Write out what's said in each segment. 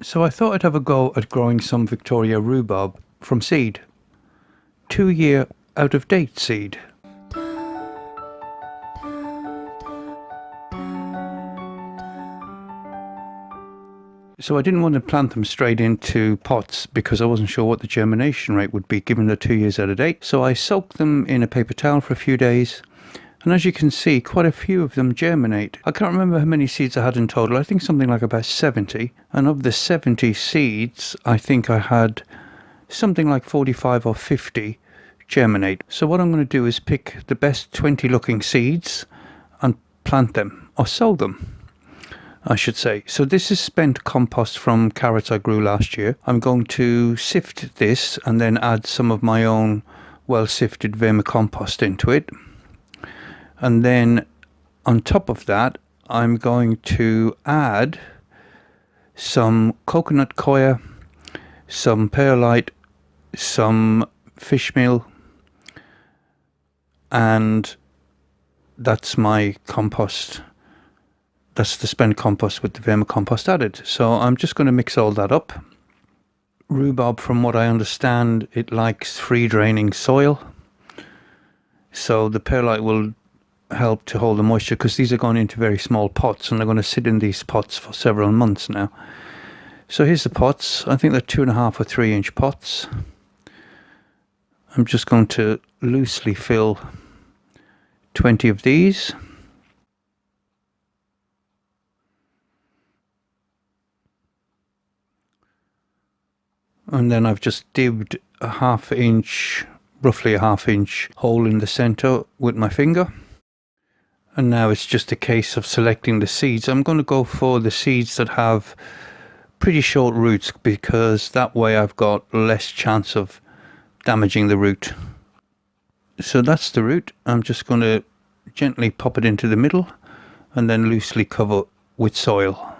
So I thought I'd have a go at growing some Victoria rhubarb from seed. 2 year out of date seed. So I didn't want to plant them straight into pots because I wasn't sure what the germination rate would be given they're 2 years out of date. So I soaked them in a paper towel for a few days. And as you can see, quite a few of them germinate. I can't remember how many seeds I had in total. I think something like about 70. And of the 70 seeds, I think I had something like 45 or 50 germinate. So what I'm going to do is pick the best 20 looking seeds and plant them, or sow them, I should say. So this is spent compost from carrots I grew last year. I'm going to sift this and then add some of my own well sifted vermicompost into it. And then on top of that, I'm going to add some coconut coir, some perlite, some fish meal, and that's my compost. That's the spent compost with the vermicompost added. So I'm just going to mix all that up. Rhubarb, from what I understand, it likes free draining soil. So the perlite will help to hold the moisture, because these are going into very small pots and they're going to sit in these pots for several months now. So here's the pots. I think they're 2.5 or 3 inch pots. I'm just going to loosely fill 20 of these. And then I've just dibbed a roughly a half inch hole in the center with my finger. And now it's just a case of selecting the seeds. I'm going to go for the seeds that have pretty short roots, because that way I've got less chance of damaging the root. So that's the root. I'm just going to gently pop it into the middle and then loosely cover with soil.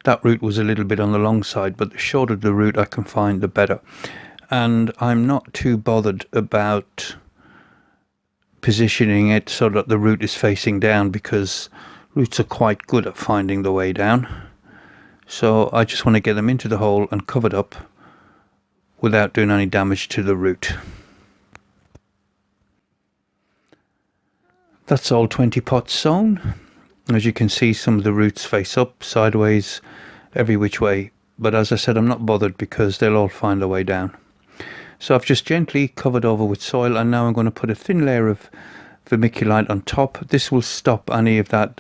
That root was a little bit on the long side, but the shorter the root I can find, the better. And I'm not too bothered about positioning it so that the root is facing down, because roots are quite good at finding the way down. So I just want to get them into the hole and covered up without doing any damage to the root. That's all 20 pots sown. As you can see, some of the roots face up, sideways, every which way. But as I said, I'm not bothered because they'll all find their way down. So I've just gently covered over with soil, and now I'm going to put a thin layer of vermiculite on top. This will stop any of that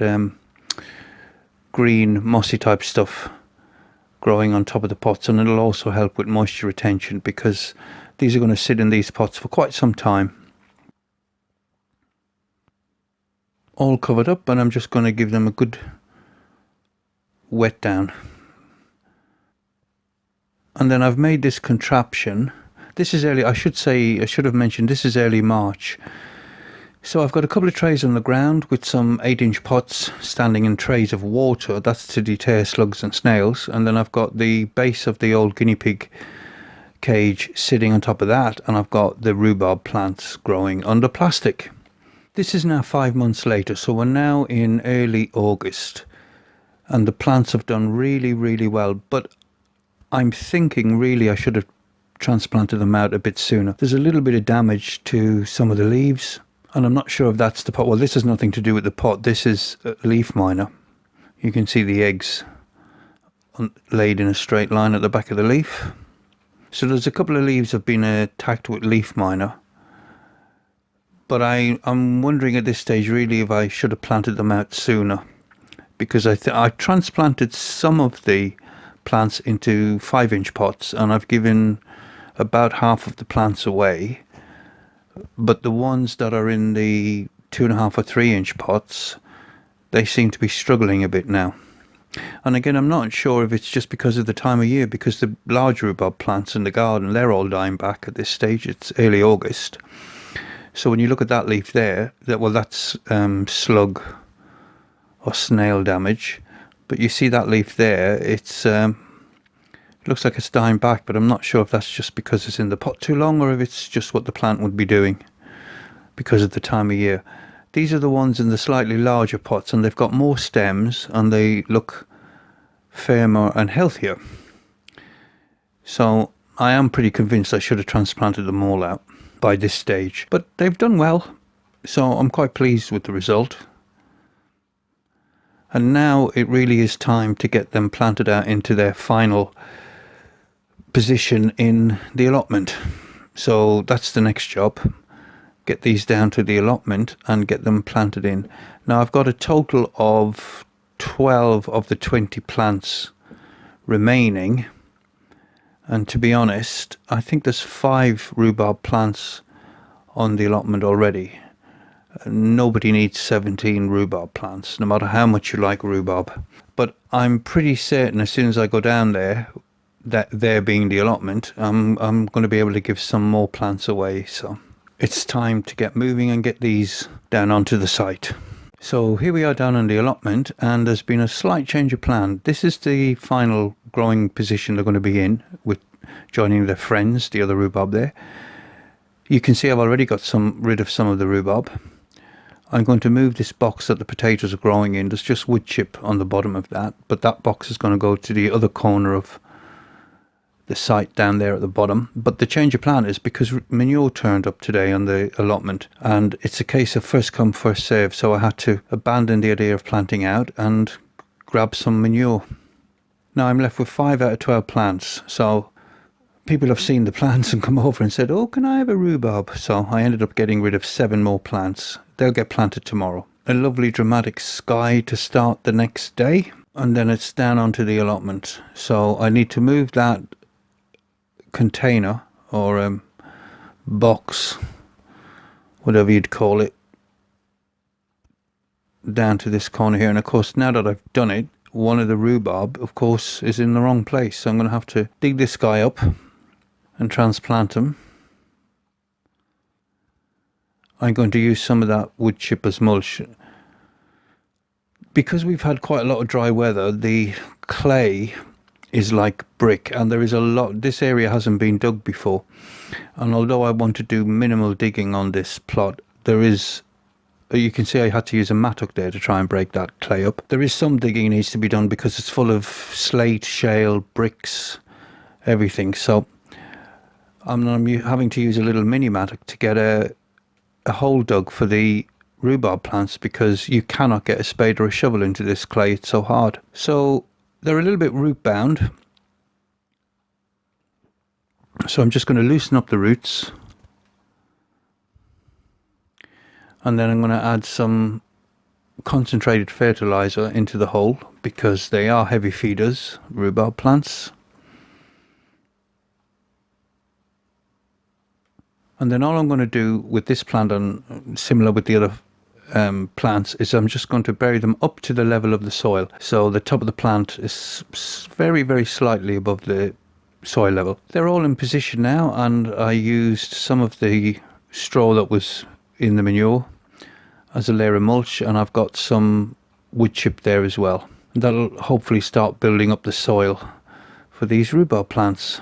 green mossy type stuff growing on top of the pots, and it'll also help with moisture retention, because these are going to sit in these pots for quite some time. All covered up, and I'm just going to give them a good wet down. And then I've made this contraption. This is early, I should have mentioned, this is early March. So I've got a couple of trays on the ground with some 8-inch pots standing in trays of water. That's to deter slugs and snails. And then I've got the base of the old guinea pig cage sitting on top of that. And I've got the rhubarb plants growing under plastic. This is now 5 months later. So we're now in early August. And the plants have done really, really well. But I'm thinking really I should have transplanted them out a bit sooner. There's a little bit of damage to some of the leaves, and I'm not sure if that's the pot. Well, this has nothing to do with the pot. This is a leaf miner. You can see the eggs laid in a straight line at the back of the leaf. So there's a couple of leaves have been attacked with leaf miner. But I'm wondering at this stage really if I should have planted them out sooner, because I transplanted some of the plants into 5-inch pots, and I've given about half of the plants away. But the ones that are in the 2.5 or 3-inch pots, they seem to be struggling a bit now. And again, I'm not sure if it's just because of the time of year, because the large rhubarb plants in the garden, they're all dying back at this stage. It's early August. So when you look at that leaf there, that's slug or snail damage. But you see that leaf there, it looks like it's dying back, but I'm not sure if that's just because it's in the pot too long, or if it's just what the plant would be doing because of the time of year. These are the ones in the slightly larger pots, and they've got more stems and they look firmer and healthier. So I am pretty convinced I should have transplanted them all out by this stage, but they've done well, so I'm quite pleased with the result. And now it really is time to get them planted out into their final position in the allotment. So that's the next job. Get these down to the allotment and get them planted in. Now I've got a total of 12 of the 20 plants remaining. And to be honest, I think there's 5 rhubarb plants on the allotment already. Nobody needs 17 rhubarb plants, no matter how much you like rhubarb. But I'm pretty certain as soon as I go down there, that there being the allotment, I'm going to be able to give some more plants away. So it's time to get moving and get these down onto the site. So here we are down on the allotment, and there's been a slight change of plan. This is the final growing position they're going to be in, with joining their friends, the other rhubarb there. You can see I've already got rid of some of the rhubarb. I'm going to move this box that the potatoes are growing in. There's just wood chip on the bottom of that, but that box is going to go to the other corner of the site down there at the bottom. But the change of plan is because manure turned up today on the allotment, and it's a case of first come first serve, so I had to abandon the idea of planting out and grab some manure. Now I'm left with 5 out of 12 plants, so people have seen the plants and come over and said, oh, can I have a rhubarb? So I ended up getting rid of 7 more plants. They'll get planted tomorrow. A lovely dramatic sky to start the next day, and then it's down onto the allotment. So I need to move that container or box, whatever you'd call it, down to this corner here. And of course, now that I've done it, one of the rhubarb, of course, is in the wrong place. So I'm going to have to dig this guy up and transplant him. I'm going to use some of that wood chip as mulch. Because we've had quite a lot of dry weather, the clay is like brick, and there is a lot. This area hasn't been dug before, and although I want to do minimal digging on this plot, there is, you can see I had to use a mattock there to try and break that clay up. There is some digging needs to be done because it's full of slate, shale, bricks, everything. So I'm having to use a little mini mattock to get a hole dug for the rhubarb plants, because you cannot get a spade or a shovel into this clay. It's so hard. So they're a little bit root bound. So I'm just going to loosen up the roots. And then I'm going to add some concentrated fertilizer into the hole, because they are heavy feeders, rhubarb plants. And then all I'm going to do with this plant, and similar with the other plants, is I'm just going to bury them up to the level of the soil. So the top of the plant is very, very slightly above the soil level. They're all in position now, and I used some of the straw that was in the manure as a layer of mulch, and I've got some wood chip there as well. That'll hopefully start building up the soil for these rhubarb plants.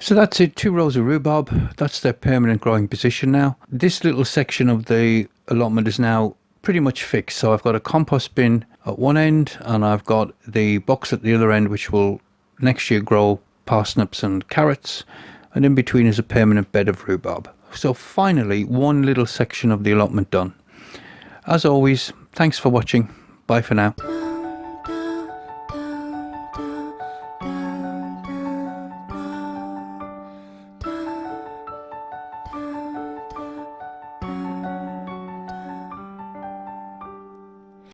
So that's it, 2 rows of rhubarb. That's their permanent growing position now. This little section of the allotment is now pretty much fixed. So I've got a compost bin at one end, and I've got the box at the other end, which will next year grow parsnips and carrots. And in between is a permanent bed of rhubarb. So finally, one little section of the allotment done. As always, thanks for watching. Bye for now.